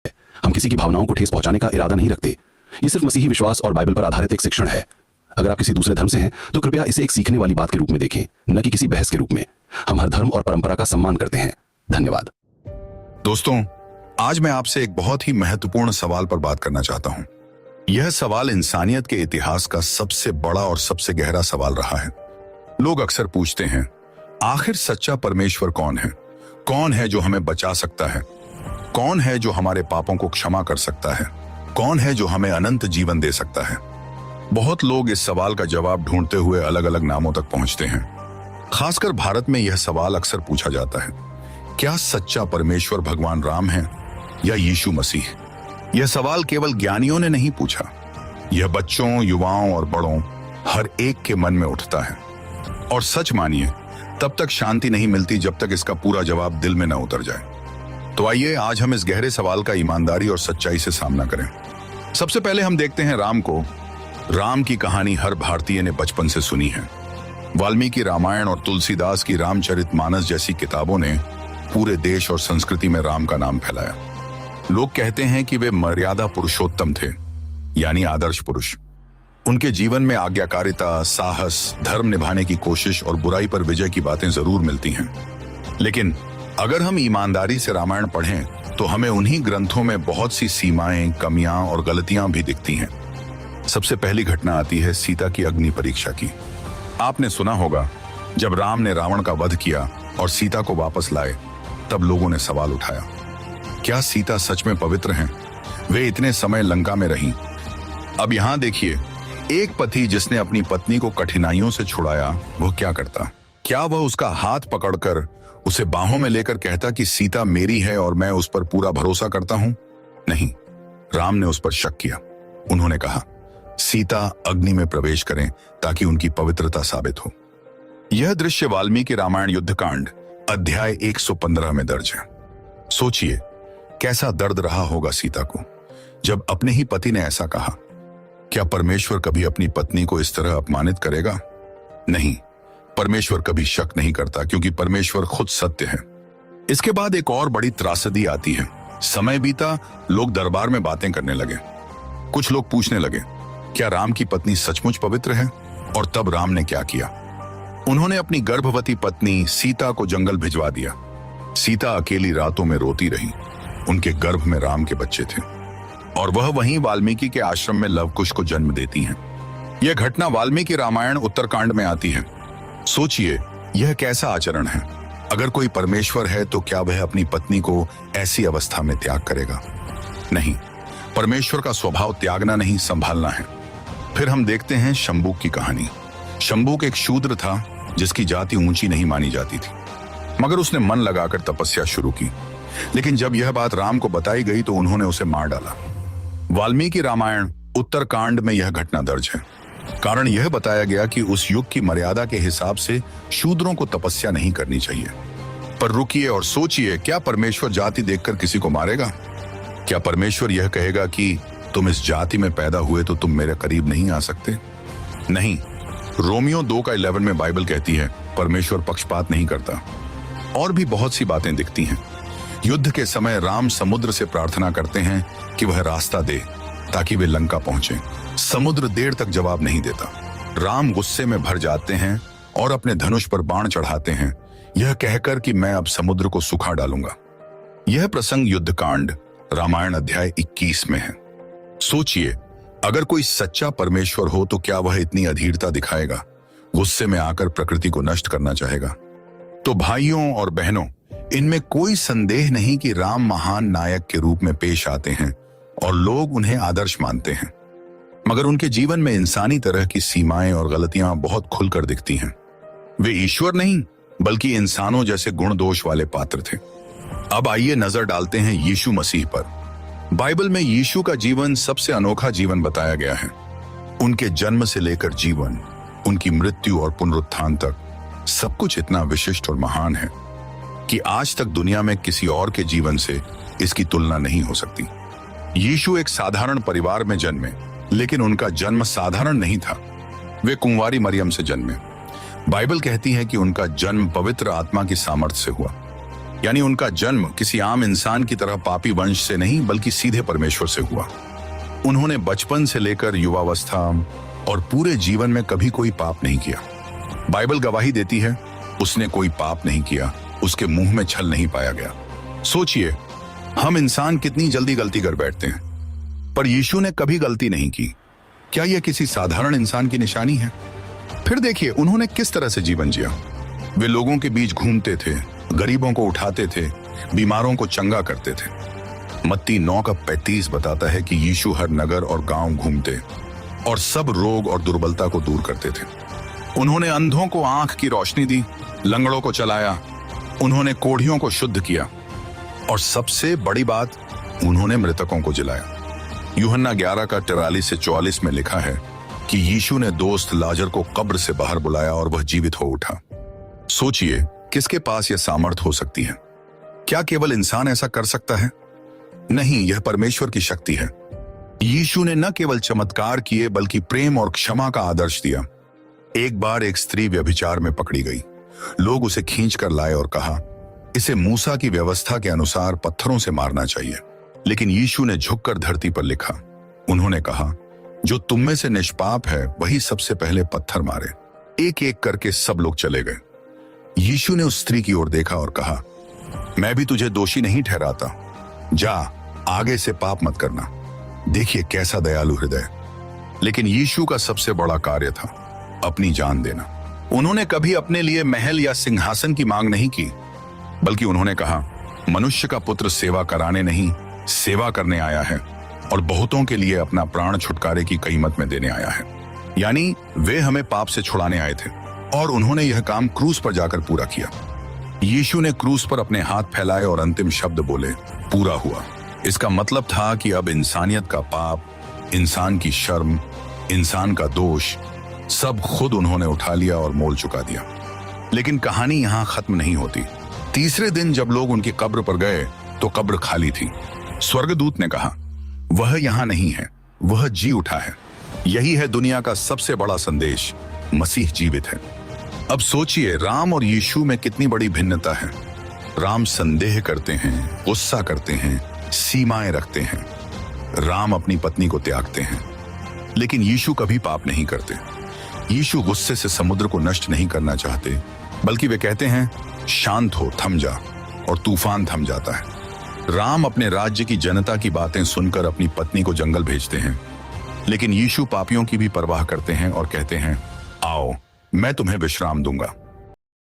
हम किसी की भावनाओं को ठेस पहुंचाने का इरादा नहीं रखते। ये सिर्फ मसीही विश्वास और बाइबल पर आधारित एक शिक्षण है। अगर आप किसी दूसरे धर्म से हैं तो कृपया इसे एक सीखने वाली बात के रूप में देखें, न कि किसी बहस के रूप में। हम हर धर्म और परंपरा का सम्मान करते हैं। धन्यवाद। दोस्तों, आज मैं आपसे एक बहुत ही महत्वपूर्ण सवाल पर बात करना चाहता हूं। यह सवाल इंसानियत के इतिहास का सबसे बड़ा और सबसे गहरा सवाल रहा है। लोग अक्सर पूछते हैं, आखिर सच्चा परमेश्वर कौन है? कौन है जो हमें बचा सकता है? कौन है जो हमारे पापों को क्षमा कर सकता है? कौन है जो हमें अनंत जीवन दे सकता है? बहुत लोग इस सवाल का जवाब ढूंढते हुए अलग अलग नामों तक पहुंचते हैं। खासकर भारत में यह सवाल अक्सर पूछा जाता है, क्या सच्चा परमेश्वर भगवान राम है या यीशु मसीह? यह सवाल केवल ज्ञानियों ने नहीं पूछा, यह बच्चों, युवाओं और बड़ों हर एक के मन में उठता है। और सच मानिए, तब तक शांति नहीं मिलती जब तक इसका पूरा जवाब दिल में न उतर जाए। तो आइए आज हम इस गहरे सवाल का ईमानदारी और सच्चाई से सामना करें। सबसे पहले हम देखते हैं राम को। राम की कहानी हर भारतीय ने बचपन से सुनी है। वाल्मीकि रामायण और तुलसीदास की रामचरितमानस जैसी किताबों ने पूरे देश और संस्कृति में राम का नाम फैलाया। लोग कहते हैं कि वे मर्यादा पुरुषोत्तम थे, यानी आदर्श पुरुष। उनके जीवन में आज्ञाकारिता, साहस, धर्म निभाने की कोशिश और बुराई पर विजय की बातें जरूर मिलती हैं। लेकिन अगर हम ईमानदारी से रामायण पढ़ें तो हमें उन्हीं ग्रंथों में बहुत सी सीमाएं, कमियां और गलतियां भी दिखती हैं। सबसे पहली घटना आती है सीता की अग्नि परीक्षा की। आपने सुना होगा, जब राम ने रावण का वध किया और सीता को वापस लाए, तब लोगों ने सवाल उठाया, क्या सीता सच में पवित्र हैं? वे इतने समय लंका में रहीं। अब यहां देखिए, एक पति जिसने अपनी पत्नी को कठिनाइयों से छुड़ाया, वह क्या करता? क्या वह उसका हाथ पकड़कर उसे बाहों में लेकर कहता कि सीता मेरी है और मैं उस पर पूरा भरोसा करता हूं? नहीं, राम ने उस पर शक किया। उन्होंने कहा, सीता अग्नि में प्रवेश करें ताकि उनकी पवित्रता साबित हो। यह दृश्य वाल्मीकि रामायण युद्धकांड अध्याय 115 में दर्ज है। सोचिए, कैसा दर्द रहा होगा सीता को जब अपने ही पति ने ऐसा कहा। क्या परमेश्वर कभी अपनी पत्नी को इस तरह अपमानित करेगा? नहीं, परमेश्वर कभी शक नहीं करता, क्योंकि परमेश्वर खुद सत्य है। इसके बाद एक और बड़ी त्रासदी आती है। समय बीता, लोग दरबार में बातें करने लगे। कुछ लोग पूछने लगे, क्या राम की पत्नी सचमुच पवित्र है? और तब राम ने क्या किया? उन्होंने अपनी गर्भवती पत्नी सीता को जंगल भिजवा दिया। सीता अकेली रातों में रोती रही। उनके गर्भ में राम के बच्चे थे और वह वहीं वाल्मीकि के आश्रम में लवकुश को जन्म देती हैं। यह घटना वाल्मीकि रामायण उत्तरकांड में आती है। सोचिए, यह कैसा आचरण है? अगर कोई परमेश्वर है तो क्या वह अपनी पत्नी को ऐसी अवस्था में त्याग करेगा? नहीं, परमेश्वर का स्वभाव त्यागना नहीं, संभालना है। फिर हम देखते हैं शंबुक की कहानी। शंबुक एक शूद्र था जिसकी जाति ऊंची नहीं मानी जाती थी, मगर उसने मन लगाकर तपस्या शुरू की। लेकिन जब यह बात राम को बताई गई तो उन्होंने उसे मार डाला। वाल्मीकि रामायण उत्तरकांड में यह घटना दर्ज है। कारण यह बताया गया कि उस युग की मर्यादा के हिसाब से शूद्रों को तपस्या नहीं करनी चाहिए। पर रुकिए और सोचिए, क्या परमेश्वर जाति देखकर किसी को मारेगा? क्या परमेश्वर यह कहेगा कि तुम इस जाति में पैदा हुए तो तुम मेरे करीब नहीं आ सकते? नहीं। रोमियो 2:11 में बाइबल कहती है, परमेश्वर पक्षपात नहीं करता। और भी बहुत सी बातें दिखती हैं। युद्ध के समय राम समुद्र से प्रार्थना करते हैं कि वह रास्ता दे ताकि वे लंका पहुंचे। समुद्र देर तक जवाब नहीं देता। राम गुस्से में भर जाते हैं और अपने धनुष पर बाण चढ़ाते हैं, यह कहकर कि मैं अब समुद्र को सुखा डालूंगा। यह प्रसंग युद्धकांड रामायण अध्याय 21 में है। सोचिए, अगर कोई सच्चा परमेश्वर हो तो क्या वह इतनी अधीरता दिखाएगा? गुस्से में आकर प्रकृति को नष्ट करना चाहेगा? तो भाइयों और बहनों, इनमें कोई संदेह नहीं कि राम महान नायक के रूप में पेश आते हैं और लोग उन्हें आदर्श मानते हैं। मगर उनके जीवन में इंसानी तरह की सीमाएं और गलतियां बहुत खुलकर दिखती हैं। वे ईश्वर नहीं बल्कि इंसानों जैसे गुण दोष वाले पात्र थे। अब आइए नजर डालते हैं यीशु मसीह पर। बाइबल में यीशु का जीवन सबसे अनोखा जीवन बताया गया है। उनके जन्म से लेकर जीवन, उनकी मृत्यु और पुनरुत्थान तक सब कुछ इतना विशिष्ट और महान है कि आज तक दुनिया में किसी और के जीवन से इसकी तुलना नहीं हो सकती। यीशु एक साधारण परिवार में जन्मे, लेकिन उनका जन्म साधारण नहीं था। वे कुंवारी मरियम से जन्मे। बाइबल कहती है कि उनका जन्म पवित्र आत्मा की सामर्थ्य से हुआ। यानी उनका जन्म किसी आम इंसान की तरह पापी वंश से नहीं बल्कि सीधे परमेश्वर से हुआ। उन्होंने बचपन से लेकर युवावस्था और पूरे जीवन में कभी कोई पाप नहीं किया। बाइबल गवाही देती है उसने कोई पाप नहीं किया, उसके मुंह में छल नहीं पाया गया। सोचिए, हम इंसान कितनी जल्दी गलती कर बैठते हैं, पर यीशु ने कभी गलती नहीं की। क्या यह किसी साधारण इंसान की निशानी है? फिर देखिए उन्होंने किस तरह से जीवन जिया। वे लोगों के बीच घूमते थे, गरीबों को उठाते थे, बीमारों को चंगा करते थे। मत्ती 9:35 बताता है कि यीशु हर नगर और गांव घूमते और सब रोग और दुर्बलता को दूर करते थे। उन्होंने अंधों को आंख की रोशनी दी, लंगड़ों को चलाया, उन्होंने कोढ़ियों को शुद्ध किया और सबसे बड़ी बात, उन्होंने मृतकों को जिलाया। यूहन्ना 11:43-44 में लिखा है कि यीशु ने दोस्त लाजर को कब्र से बाहर बुलाया और वह जीवित हो उठा। सोचिए किसके पास यह सामर्थ हो सकती है? क्या केवल इंसान ऐसा कर सकता है? नहीं, यह परमेश्वर की शक्ति है। यीशु ने न केवल चमत्कार किए बल्कि प्रेम और क्षमा का आदर्श दिया। एक बार एक स्त्री व्यभिचार में पकड़ी गई। लोग उसे खींचकर लाए और कहा, इसे मूसा की व्यवस्था के अनुसार पत्थरों से मारना चाहिए। लेकिन यीशु ने झुककर धरती पर लिखा। उन्होंने कहा, जो तुम में से निष्पाप है वही सबसे पहले पत्थर मारे। एक एक करके सब लोग चले गए। यीशु ने उस स्त्री की ओर देखा और कहा, मैं भी तुझे दोषी नहीं ठहराता, जा आगे से पाप मत करना। देखिए कैसा दयालु हृदय। लेकिन यीशु का सबसे बड़ा कार्य था अपनी जान देना। उन्होंने कभी अपने लिए महल या सिंहासन की मांग नहीं की, बल्कि उन्होंने कहा, मनुष्य का पुत्र सेवा कराने नहीं, सेवा करने आया है और बहुतों के लिए अपना प्राण छुटकारे की कीमत में देने आया है। यानी वे हमें पाप से छुड़ाने आए थे और उन्होंने यह काम क्रूस पर जाकर पूरा किया। यीशु ने क्रूस पर अपने हाथ फैलाए और अंतिम शब्द बोले, पूरा हुआ। इसका मतलब था कि अब इंसानियत का पाप, इंसान की शर्म, इंसान का दोष, सब खुद उन्होंने उठा लिया और मोल चुका दिया। लेकिन कहानी यहां खत्म नहीं होती। तीसरे दिन जब लोग उनकी कब्र पर गए तो कब्र खाली थी। स्वर्गदूत ने कहा, वह यहां नहीं है, वह जी उठा है। यही है दुनिया का सबसे बड़ा संदेश, मसीह जीवित है। अब सोचिए राम और यीशु में कितनी बड़ी भिन्नता है। राम संदेह करते हैं, गुस्सा करते हैं, सीमाएं रखते हैं। राम अपनी पत्नी को त्यागते हैं, लेकिन यीशु कभी पाप नहीं करते। यीशु गुस्से से समुद्र को नष्ट नहीं करना चाहते, बल्कि वे कहते हैं, शांत हो, थम जा, और तूफान थम जाता है। राम अपने राज्य की जनता की बातें सुनकर अपनी पत्नी को जंगल भेजते हैं, लेकिन यीशु पापियों की भी परवाह करते हैं और कहते हैं, आओ मैं तुम्हें विश्राम दूंगा।